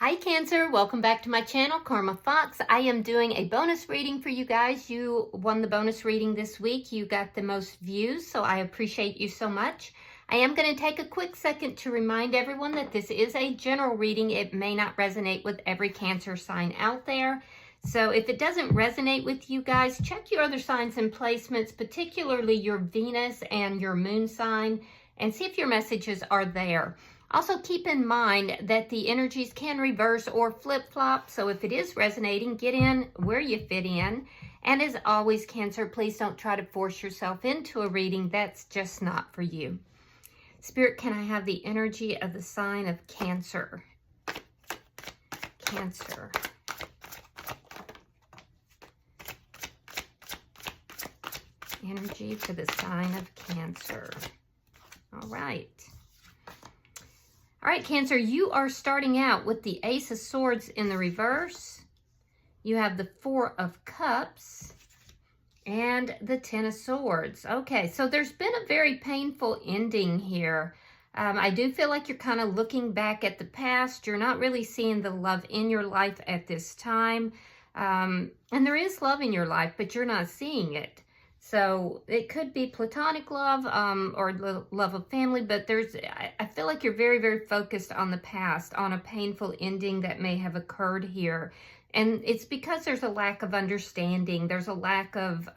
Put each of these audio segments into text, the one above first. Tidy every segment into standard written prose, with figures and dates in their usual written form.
Hi Cancer, welcome back to my channel, Karma Fox. I am doing a bonus reading for you guys. You won the bonus reading this week. You got the most views, so I appreciate you so much. I am going to take a quick second to remind everyone that this is a general reading. It may not resonate with every Cancer sign out there. So if it doesn't resonate with you guys, check your other signs and placements, particularly your Venus and your moon sign, and see if your messages are there. Also, keep in mind that the energies can reverse or flip-flop, so if it is resonating, get in where you fit in. And as always, Cancer, please don't try to force yourself into a reading. That's just not for you. Spirit, can I have the energy of the sign of Cancer? Cancer. Energy for the sign of Cancer. All right. All right, Cancer, you are starting out with the Ace of Swords in the reverse. You have the Four of Cups and the Ten of Swords. Okay, so there's been a very painful ending here. I do feel like you're kind of looking back at the past. You're not really seeing the love in your life at this time. And there is love in your life, but you're not seeing it. So it could be platonic love or love of family, but I feel like you're very, very focused on the past, on a painful ending that may have occurred here. And it's because there's a lack of understanding. There's a lack of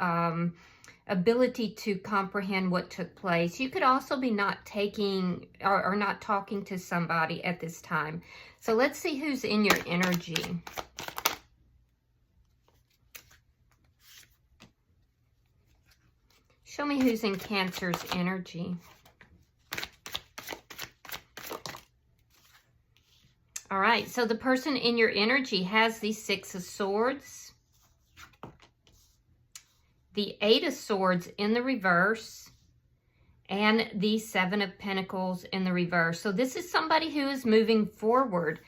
ability to comprehend what took place. You could also be not taking or not talking to somebody at this time. So let's see who's in your energy. Show me who's in Cancer's energy. All right, so the person in your energy has the Six of Swords, the Eight of Swords in the reverse, and the Seven of Pentacles in the reverse. So this is somebody who is moving forward.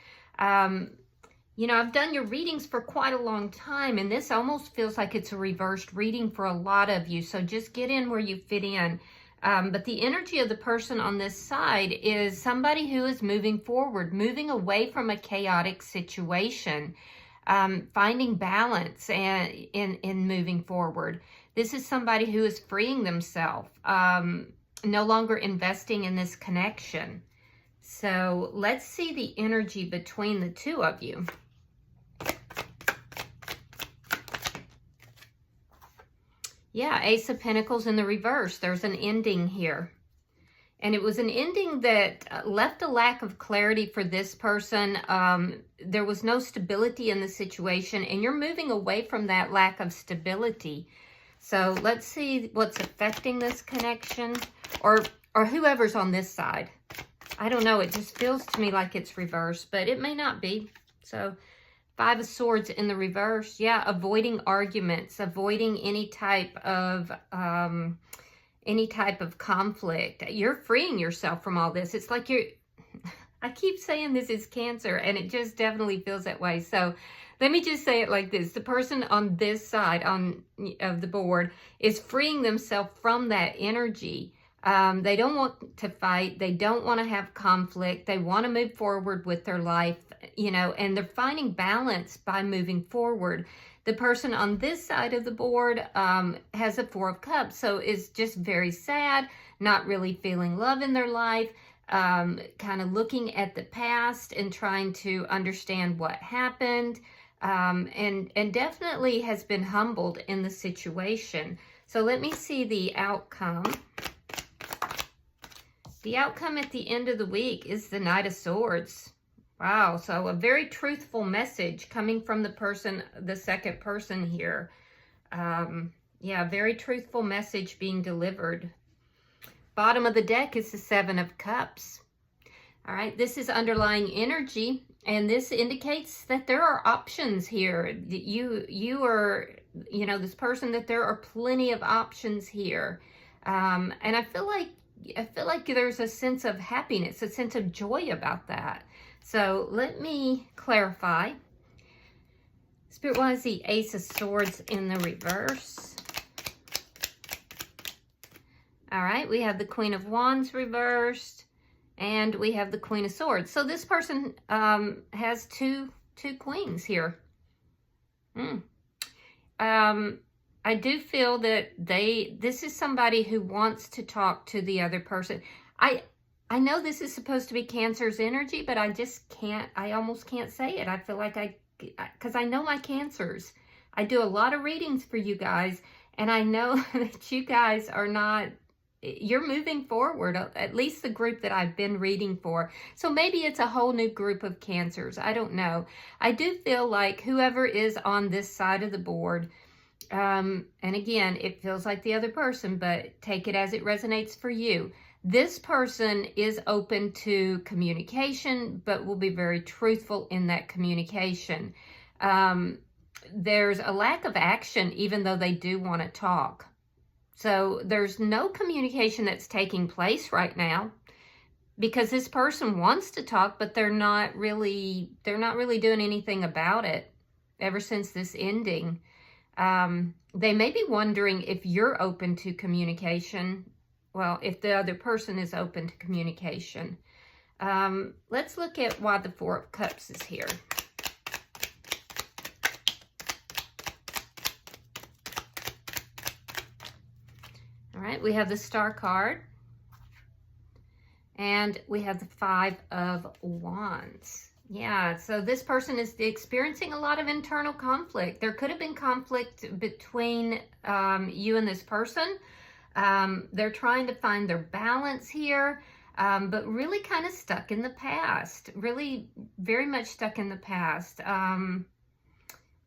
You know, I've done your readings for quite a long time, and this almost feels like it's a reversed reading for a lot of you. So just get in where you fit in. But the energy of the person on this side is somebody who is moving forward, moving away from a chaotic situation, finding balance in moving forward. This is somebody who is freeing themselves, no longer investing in this connection. So let's see the energy between the two of you. Yeah, Ace of Pentacles in the reverse. There's an ending here. And it was an ending that left a lack of clarity for this person. There was no stability in the situation, and you're moving away from that lack of stability. So let's see what's affecting this connection, or whoever's on this side. I don't know. It just feels to me like it's reversed, but it may not be. So Five of Swords in the reverse. Yeah, avoiding arguments, avoiding any type of conflict. You're freeing yourself from all this. It's like I keep saying this is Cancer, and it just definitely feels that way. So let me just say it like this. The person on this side of the board is freeing themselves from that energy. They don't want to fight. They don't want to have conflict. They want to move forward with their life, you know, and they're finding balance by moving forward. The person on this side of the board has a Four of Cups, so is just very sad, not really feeling love in their life, kind of looking at the past and trying to understand what happened, and definitely has been humbled in the situation. So let me see the outcome. The outcome at the end of the week is the Knight of Swords. Wow, so a very truthful message coming from the person, the second person here. Yeah, very truthful message being delivered. Bottom of the deck is the Seven of Cups. All right, this is underlying energy, and this indicates that there are options here. You are, you know, this person, that there are plenty of options here. And I feel like there's a sense of happiness, a sense of joy about that. So let me clarify. Spirit, why is the Ace of Swords in the reverse? All right, we have the Queen of Wands reversed, And we have the Queen of Swords. So this person has two queens here. I do feel that this is somebody who wants to talk to the other person. I know this is supposed to be Cancer's energy, but I just can't, I almost can't say it. I feel like because I know my Cancers. I do a lot of readings for you guys, and I know that you guys are not, you're moving forward, at least the group that I've been reading for. So maybe it's a whole new group of Cancers. I don't know. I do feel like whoever is on this side of the board, and again, it feels like the other person, but take it as it resonates for you. This person is open to communication, but will be very truthful in that communication. There's a lack of action, even though they do want to talk. So there's no communication that's taking place right now, because this person wants to talk, but they're not really doing anything about it ever since this ending. They may be wondering if you're open to communication. Well, if the other person is open to communication. Let's look at why the Four of Cups is here. All right, we have the Star card. And we have the Five of Wands. Yeah, so this person is experiencing a lot of internal conflict. There could have been conflict between you and this person. They're trying to find their balance here, but really kind of stuck in the past. Really very much stuck in the past.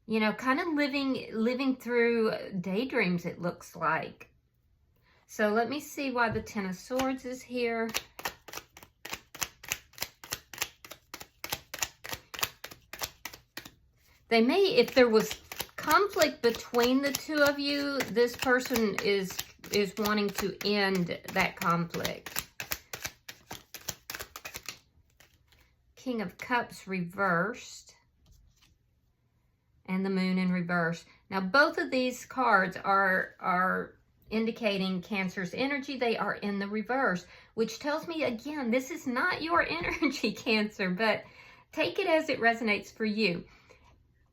You know, kind of living through daydreams, it looks like. So let me see why the Ten of Swords is here. They may, if there was conflict between the two of you, this person is wanting to end that conflict. King of Cups reversed. And the Moon in reverse. Now, both of these cards are indicating Cancer's energy. They are in the reverse, which tells me, again, this is not your energy, Cancer, but take it as it resonates for you.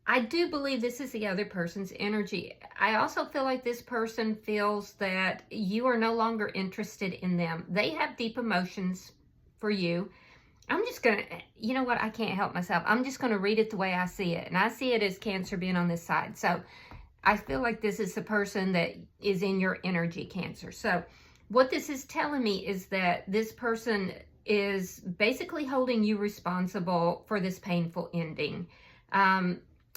I do believe this is the other person's energy. I also feel like this person feels that you are no longer interested in them. They have deep emotions for you. I'm just going to, you know what, I can't help myself. I'm just going to read it the way I see it. And I see it as Cancer being on this side. So I feel like this is the person that is in your energy, Cancer. So what this is telling me is that this person is basically holding you responsible for this painful ending.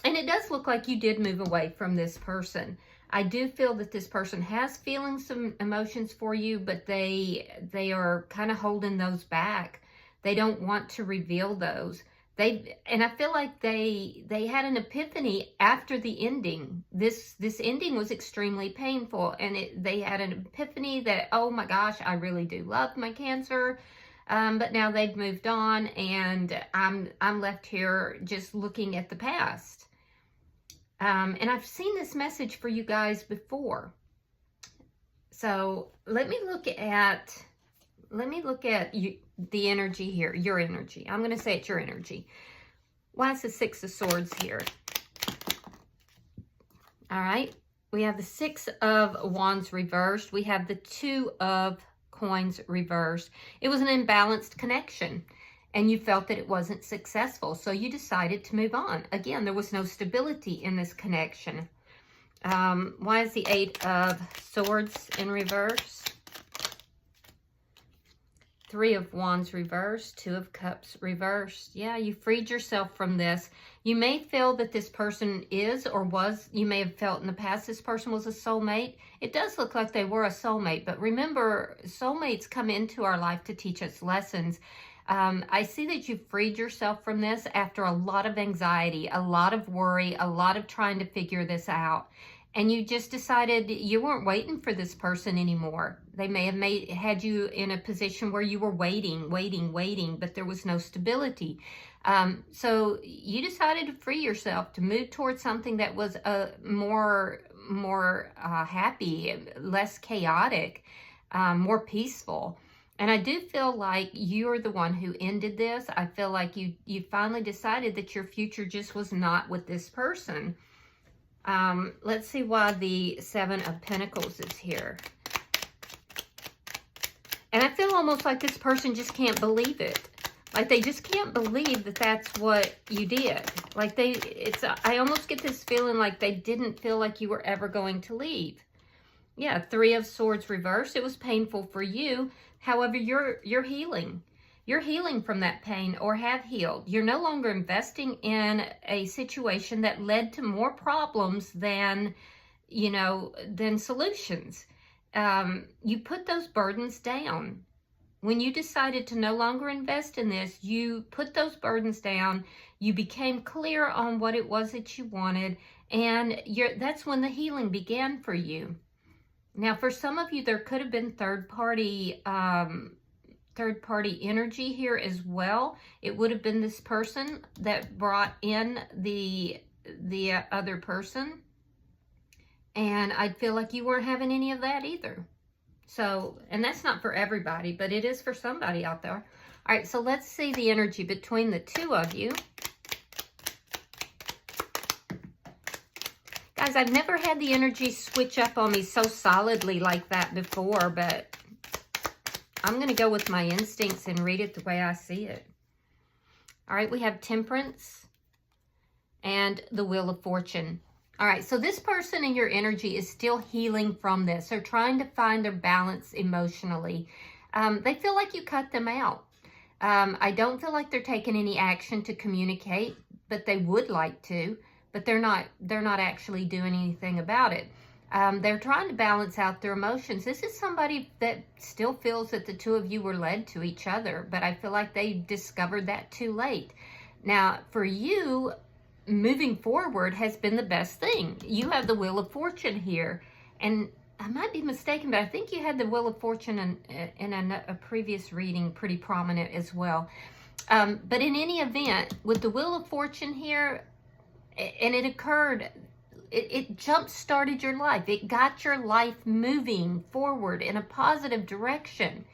And it does look like you did move away from this person. I do feel that this person has feelings, some emotions for you, but they are kind of holding those back. They don't want to reveal those. And I feel like they had an epiphany after the ending. This ending was extremely painful, and they had an epiphany that, oh my gosh, I really do love my Cancer. But now they've moved on, and I'm left here just looking at the past. And I've seen this message for you guys before. So let me look at the energy here, your energy. I'm going to say it's your energy. Why is the Six of Swords here? All right. We have the Six of Wands reversed. We have the Two of Coins reversed. It was an imbalanced connection, and you felt that it wasn't successful, so you decided to move on. Again, there was no stability in this connection. Why is the Eight of Swords in reverse? Three of Wands reversed, Two of Cups reversed. Yeah, you freed yourself from this. You may feel that this person is or was, you may have felt in the past this person was a soulmate. It does look like they were a soulmate, but remember, soulmates come into our life to teach us lessons. I see that you freed yourself from this after a lot of anxiety, a lot of worry, a lot of trying to figure this out. And you just decided you weren't waiting for this person anymore. They may have had you in a position where you were waiting, but there was no stability. So you decided to free yourself, to move towards something that was more happy, less chaotic, more peaceful. And I do feel like you're the one who ended this. I feel like you finally decided that your future just was not with this person. Let's see why the Seven of Pentacles is here. And I feel almost like this person just can't believe it. Like they just can't believe that that's what you did. Like I almost get this feeling like they didn't feel like you were ever going to leave. Yeah, Three of Swords reversed. It was painful for you. However, you're healing. You're healing from that pain, or have healed. You're no longer investing in a situation that led to more problems than, you know, than solutions. You put those burdens down. When you decided to no longer invest in this, you put those burdens down. You became clear on what it was that you wanted, and that's when the healing began for you. Now, for some of you, there could have been third-party energy here as well. It would have been this person that brought in the other person. And I feel like you weren't having any of that either. So, and that's not for everybody, but it is for somebody out there. All right, so let's see the energy between the two of you. Guys, I've never had the energy switch up on me so solidly like that before, but I'm going to go with my instincts and read it the way I see it. All right, we have Temperance and the Wheel of Fortune. All right, so this person in your energy is still healing from this. They're trying to find their balance emotionally. They feel like you cut them out. I don't feel like they're taking any action to communicate, but they would like to. But they're not actually doing anything about it. They're trying to balance out their emotions. This is somebody that still feels that the two of you were led to each other, but I feel like they discovered that too late. Now, for you, moving forward has been the best thing. You have the Wheel of Fortune here, and I might be mistaken, but I think you had the Wheel of Fortune in a previous reading pretty prominent as well. But in any event, with the Wheel of Fortune here, and it occurred, it jump-started your life. It got your life moving forward in a positive direction.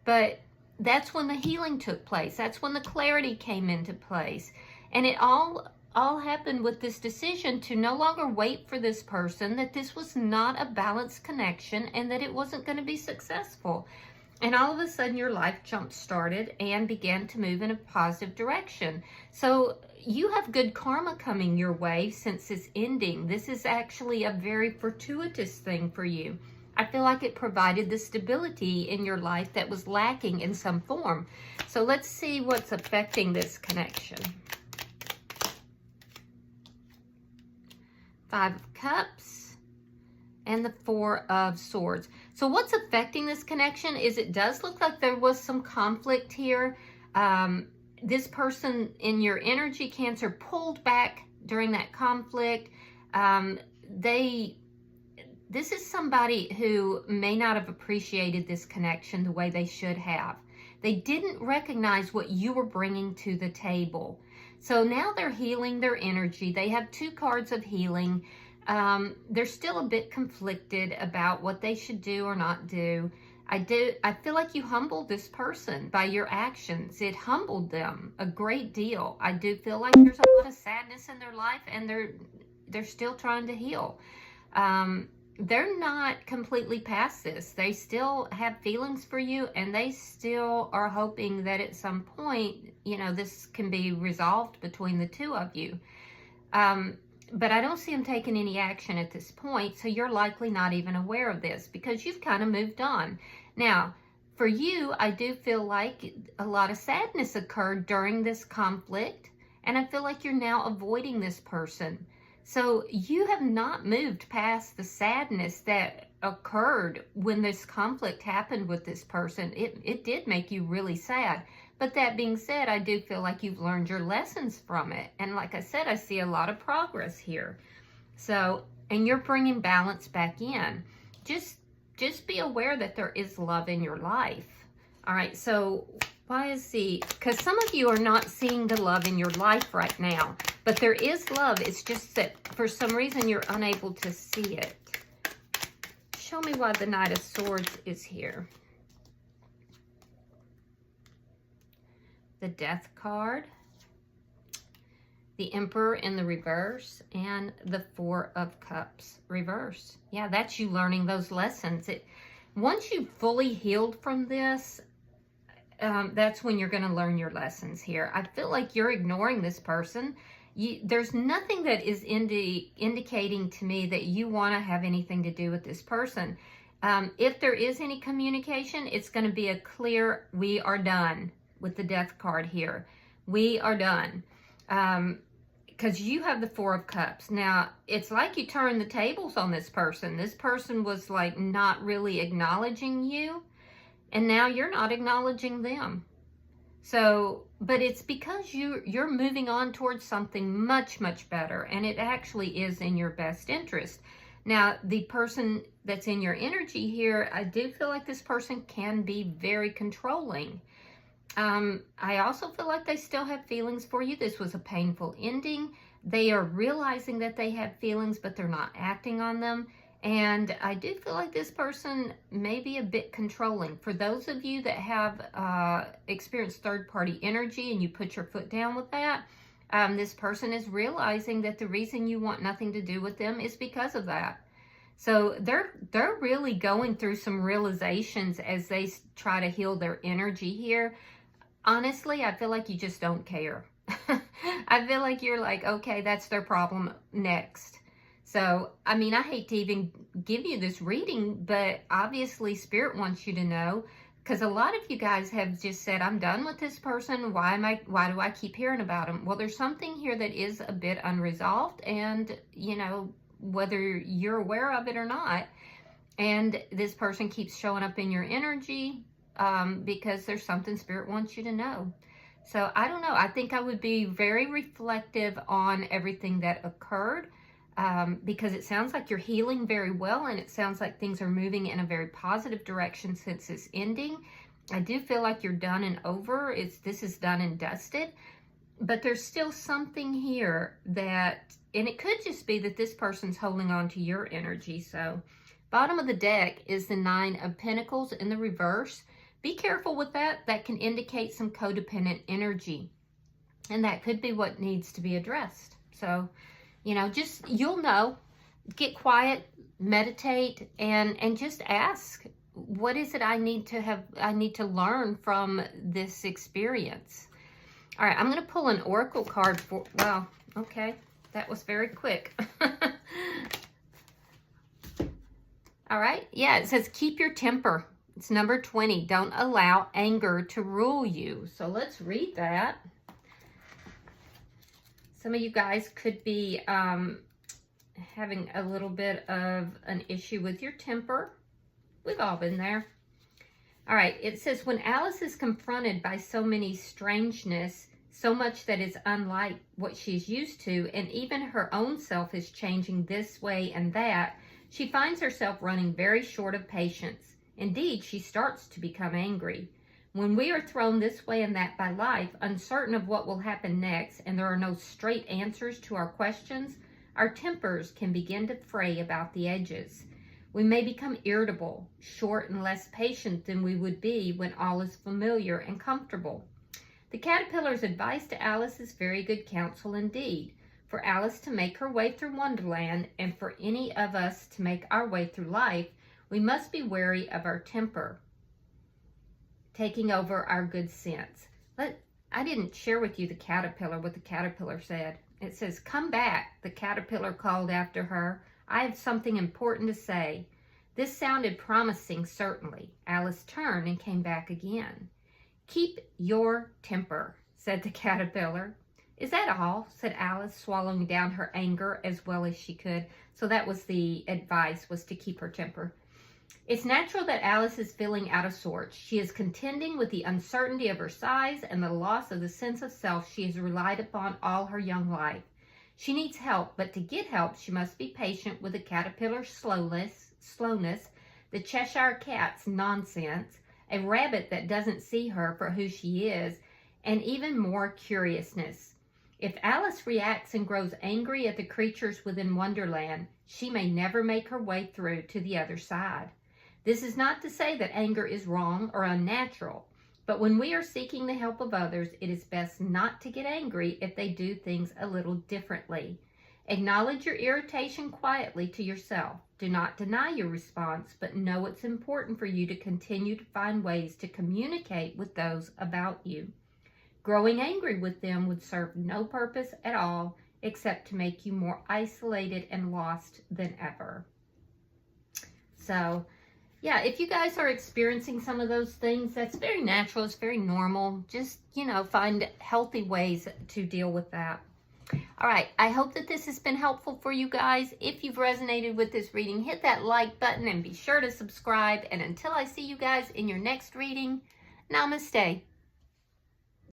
But that's when the healing took place. That's when the clarity came into place. And it all happened with this decision to no longer wait for this person, that this was not a balanced connection and that it wasn't going to be successful. And all of a sudden your life jump-started and began to move in a positive direction. So you have good karma coming your way since this ending. This is actually a very fortuitous thing for you. I feel like it provided the stability in your life that was lacking in some form. So let's see what's affecting this connection. Five of Cups and the Four of Swords. So what's affecting this connection is it does look like there was some conflict here. This person in your energy, Cancer, pulled back during that conflict. This is somebody who may not have appreciated this connection the way they should have. They didn't recognize what you were bringing to the table. So now they're healing their energy. They have two cards of healing. They're still a bit conflicted about what they should do or not do. I feel like you humbled this person by your actions. It humbled them a great deal. I do feel like there's a lot of sadness in their life, and they're still trying to heal. They're not completely past this. They still have feelings for you, and they still are hoping that at some point, you know, this can be resolved between the two of you. But I don't see them taking any action at this point, so you're likely not even aware of this because you've kind of moved on. Now, for you, I do feel like a lot of sadness occurred during this conflict, and I feel like you're now avoiding this person. So you have not moved past the sadness that occurred when this conflict happened with this person. It did make you really sad. But that being said, I do feel like you've learned your lessons from it. And like I said, I see a lot of progress here. So, and you're bringing balance back in. Just be aware that there is love in your life. All right, so why is because some of you are not seeing the love in your life right now. But there is love. It's just that for some reason you're unable to see it. Show me why the Knight of Swords is here. the Death card, the Emperor in the reverse, and the Four of Cups reverse. Yeah, that's you learning those lessons. Once you've fully healed from this, that's when you're going to learn your lessons here. I feel like you're ignoring this person. There's nothing that is indicating to me that you want to have anything to do with this person. If there is any communication, it's going to be a clear, we are done with the Death card here. We are done. Because you have the Four of Cups. Now, it's like you turned the tables on this person. This person was like not really acknowledging you, and now you're not acknowledging them. So, but it's because you're moving on towards something much, much better, and it actually is in your best interest. Now, the person that's in your energy here, I do feel like this person can be very controlling. I also feel like they still have feelings for you. This was a painful ending. They are realizing that they have feelings, but they're not acting on them. And I do feel like this person may be a bit controlling. For those of you that have experienced third-party energy and you put your foot down with that, this person is realizing that the reason you want nothing to do with them is because of that. So they're really going through some realizations as they try to heal their energy here. Honestly, I feel like you just don't care. I feel like you're like, okay, that's their problem, next. So, I mean, I hate to even give you this reading, but obviously Spirit wants you to know, because a lot of you guys have just said, I'm done with this person. Why do I keep hearing about them? Well, there's something here that is a bit unresolved, and, you know, whether you're aware of it or not, and this person keeps showing up in your energy because there's something Spirit wants you to know. So, I don't know. I think I would be very reflective on everything that occurred. Because it sounds like you're healing very well, and it sounds like things are moving in a very positive direction since it's ending. I do feel like you're done and over. This is done and dusted, but there's still something here that, and it could just be that this person's holding on to your energy. So bottom of the deck is the Nine of Pentacles in the reverse. Be careful with that. That can indicate some codependent energy, and that could be what needs to be addressed. So, you know, just, you'll know, get quiet, meditate, and just ask, what is it I need to learn from this experience? All right, I'm going to pull an oracle card for, wow, okay, that was very quick. All right, yeah, it says keep your temper. It's number 20. Don't allow anger to rule you. So let's read that. Some of you guys could be having a little bit of an issue with your temper. We've all been there. All right, it says, when Alice is confronted by so many strangeness, so much that is unlike what she's used to, and even her own self is changing this way and that, she finds herself running very short of patience. Indeed, she starts to become angry. When we are thrown this way and that by life, uncertain of what will happen next, and there are no straight answers to our questions, our tempers can begin to fray about the edges. We may become irritable, short, and less patient than we would be when all is familiar and comfortable. The caterpillar's advice to Alice is very good counsel indeed. For Alice to make her way through Wonderland, and for any of us to make our way through life, we must be wary of our temper taking over our good sense. I didn't share with you the caterpillar, what the caterpillar said. It says, come back, the caterpillar called after her. I have something important to say. This sounded promising, certainly. Alice turned and came back again. Keep your temper, said the caterpillar. Is that all? Said Alice, swallowing down her anger as well as she could. So that was the advice, was to keep her temper. It's natural that Alice is feeling out of sorts. She is contending with the uncertainty of her size and the loss of the sense of self she has relied upon all her young life. She needs help, but to get help, she must be patient with the caterpillar's slowness, the Cheshire cat's nonsense, a rabbit that doesn't see her for who she is, and even more curiousness. If Alice reacts and grows angry at the creatures within Wonderland, she may never make her way through to the other side. This is not to say that anger is wrong or unnatural. But when we are seeking the help of others, it is best not to get angry if they do things a little differently. Acknowledge your irritation quietly to yourself. Do not deny your response, but know it's important for you to continue to find ways to communicate with those about you. Growing angry with them would serve no purpose at all except to make you more isolated and lost than ever. So, yeah, if you guys are experiencing some of those things, that's very natural. It's very normal. Just, find healthy ways to deal with that. All right, I hope that this has been helpful for you guys. If you've resonated with this reading, hit that like button and be sure to subscribe. And until I see you guys in your next reading, namaste.